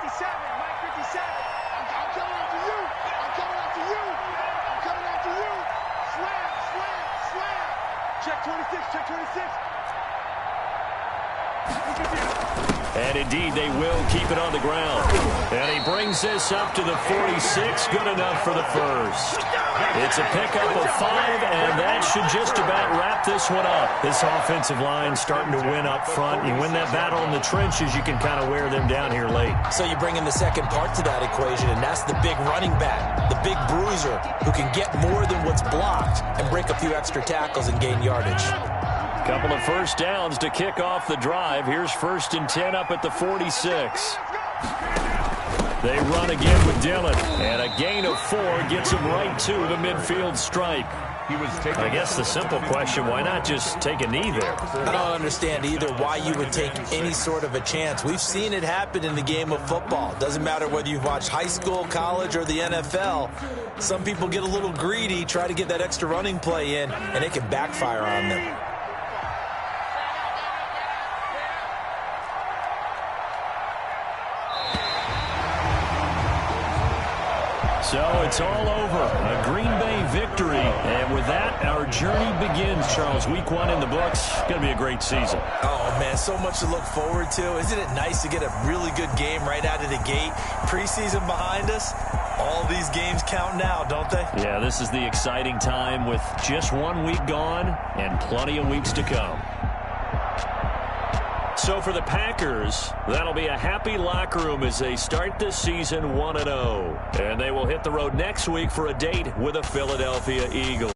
And indeed, they will keep it on the ground. And he brings this up to the 46. Good enough for the first. It's a pickup of 5, and that should just about wrap this one up. This offensive line starting to win up front. You win that battle in the trenches, you can kind of wear them down here late. So you bring in the second part to that equation, and that's the big running back, the big bruiser, who can get more than what's blocked and break a few extra tackles and gain yardage. Couple of first downs to kick off the drive. Here's 1st and 10 up at the 46. They run again with Dillon, and a gain of 4 gets him right to the midfield stripe. I guess the simple question, why not just take a knee there? I don't understand either why you would take any sort of a chance. We've seen it happen in the game of football. Doesn't matter whether you've watched high school, college, or the NFL. Some people get a little greedy, try to get that extra running play in, and it can backfire on them. So it's all over. A Green Bay victory. And with that, our journey begins, Charles. Week 1 in the books. Going to be a great season. Oh, man, so much to look forward to. Isn't it nice to get a really good game right out of the gate? Preseason behind us. All these games count now, don't they? Yeah, this is the exciting time with just 1 week gone and plenty of weeks to come. So for the Packers, that'll be a happy locker room as they start this season 1-0. And they will hit the road next week for a date with the Philadelphia Eagles.